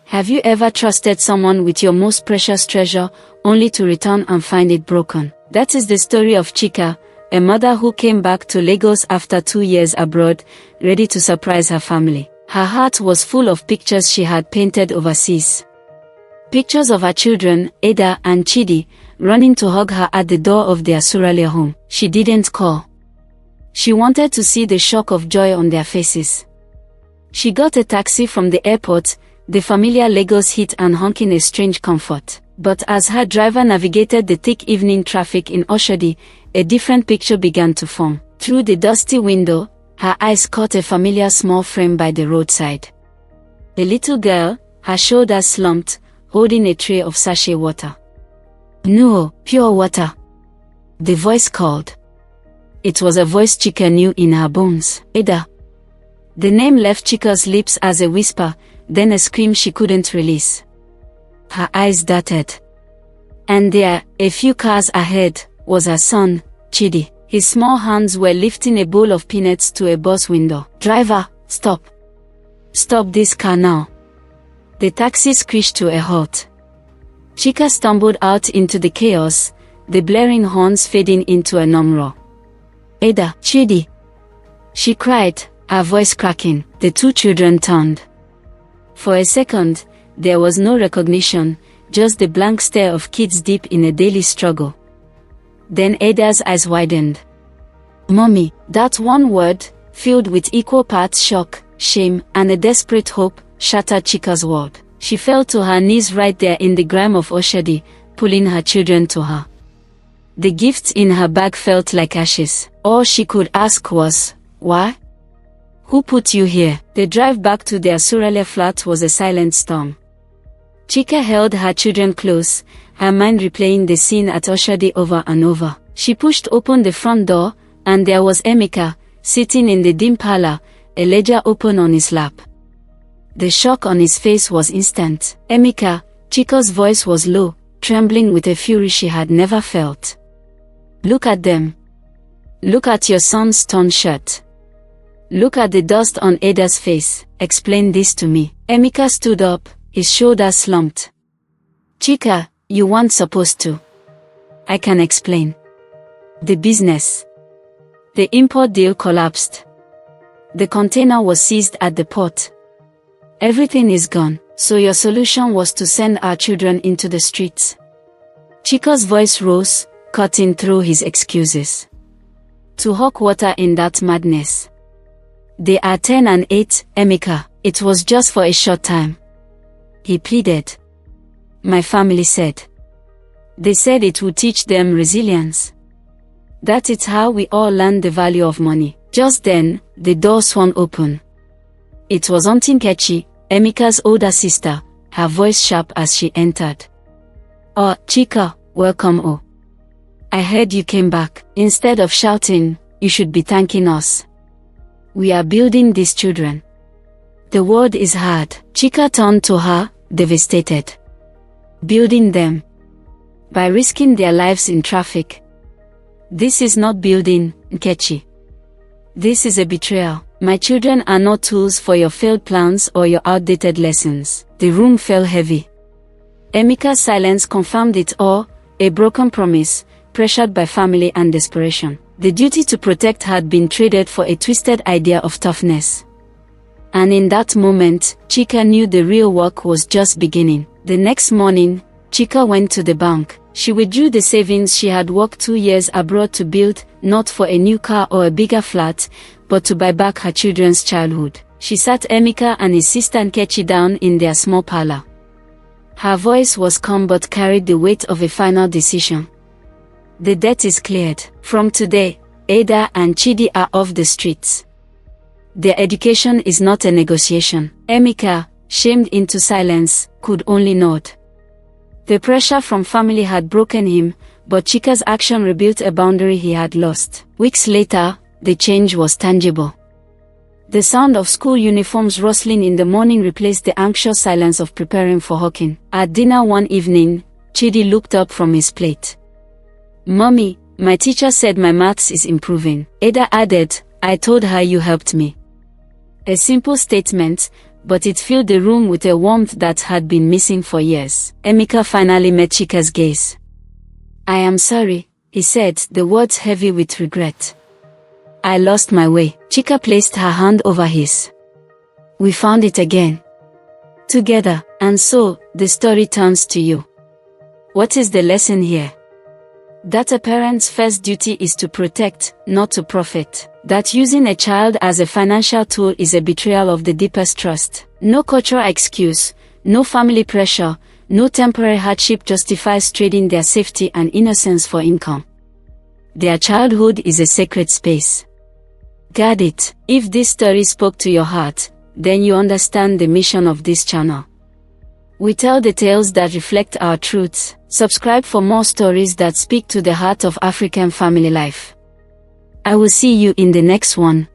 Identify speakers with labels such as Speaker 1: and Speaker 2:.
Speaker 1: Have you ever trusted someone with your most precious treasure, only to return and find it broken? That is the story of Chika, a mother who came back to Lagos after 2 years abroad, ready to surprise her family. Her heart was full of pictures she had painted overseas. Pictures of her children, Ada and Chidi, running to hug her at the door of their Suralere home. She didn't call. She wanted to see the shock of joy on their faces. She got a taxi from the airport, the familiar Lagos heat and honking a strange comfort. But as her driver navigated the thick evening traffic in Oshodi, a different picture began to form. Through the dusty window, her eyes caught a familiar small frame by the roadside. A little girl, her shoulders slumped, holding a tray of sachet water. "No, pure water," the voice called. It was a voice Chika knew in her bones. "Ada." The name left Chika's lips as a whisper, then a scream she couldn't release. Her eyes darted. And there, a few cars ahead, was her son, Chidi. His small hands were lifting a bowl of peanuts to a bus window. "Driver, stop. Stop this car now." The taxi screeched to a halt. Chika stumbled out into the chaos, the blaring horns fading into a numb roar. "Ada, Chidi!" she cried, her voice cracking. The two children turned. For a second, there was no recognition, just the blank stare of kids deep in a daily struggle. Then Ada's eyes widened. "Mommy," that one word, filled with equal parts shock, shame, and a desperate hope, shattered Chika's world. She fell to her knees right there in the grime of Oshodi, pulling her children to her. The gifts in her bag felt like ashes. All she could ask was, "Why? Who put you here?" The drive back to their Suralere flat was a silent storm. Chika held her children close, her mind replaying the scene at Oshodi over and over. She pushed open the front door, and there was Emeka, sitting in the dim parlor, a ledger open on his lap. The shock on his face was instant. "Emeka," Chika's voice was low, trembling with a fury she had never felt. "Look at them. Look at your son's torn shirt. Look at the dust on Ada's face. Explain this to me." Emeka stood up, his shoulders slumped. "Chika, you weren't supposed to." "I can explain. The business. The import deal collapsed. The container was seized at the port. Everything is gone, so your solution was to send our children into the streets." Chika's voice rose, cutting through his excuses. "To hawk water in that madness. They are 10 and 8, Emeka. It was just for a short time," he pleaded. "My family said. They said it would teach them resilience. That is how we all learn the value of money." Just then, the door swung open. It was Auntie Nkechi, Emeka's older sister, her voice sharp as she entered. "Oh, Chika, welcome. Oh. I heard you came back." Instead of shouting, "You should be thanking us. We are building these children. The world is hard." Chika turned to her, devastated. "Building them? By risking their lives in traffic? This is not building, Nkechi. This is a betrayal. My children are not tools for your failed plans or your outdated lessons." The room fell heavy. Emeka's silence confirmed it all, a broken promise, pressured by family and desperation. The duty to protect had been traded for a twisted idea of toughness. And in that moment, Chika knew the real work was just beginning. The next morning, Chika went to the bank. She withdrew the savings she had worked 2 years abroad to build, not for a new car or a bigger flat, but to buy back her children's childhood. She sat Emeka and his sister Nkechi down in their small parlor. Her voice was calm but carried the weight of a final decision. "The debt is cleared. From today, Ada and Chidi are off the streets. Their education is not a negotiation." Emeka, shamed into silence, could only nod. The pressure from family had broken him, but Chika's action rebuilt a boundary he had lost. Weeks later, the change was tangible. The sound of school uniforms rustling in the morning replaced the anxious silence of preparing for hawking. At dinner one evening, Chidi looked up from his plate. "Mommy, my teacher said my maths is improving." Ada added, "I told her you helped me." A simple statement, but it filled the room with a warmth that had been missing for years. Emeka finally met Chika's gaze. "I am sorry," he said, the words heavy with regret. "I lost my way." Chika placed her hand over his. "We found it again. Together." And so, the story turns to you. What is the lesson here? That a parent's first duty is to protect, not to profit. That using a child as a financial tool is a betrayal of the deepest trust. No cultural excuse, no family pressure, no temporary hardship justifies trading their safety and innocence for income. Their childhood is a sacred space. Guard it. If this story spoke to your heart, then you understand the mission of this channel. We tell the tales that reflect our truths. Subscribe for more stories that speak to the heart of African family life. I will see you in the next one.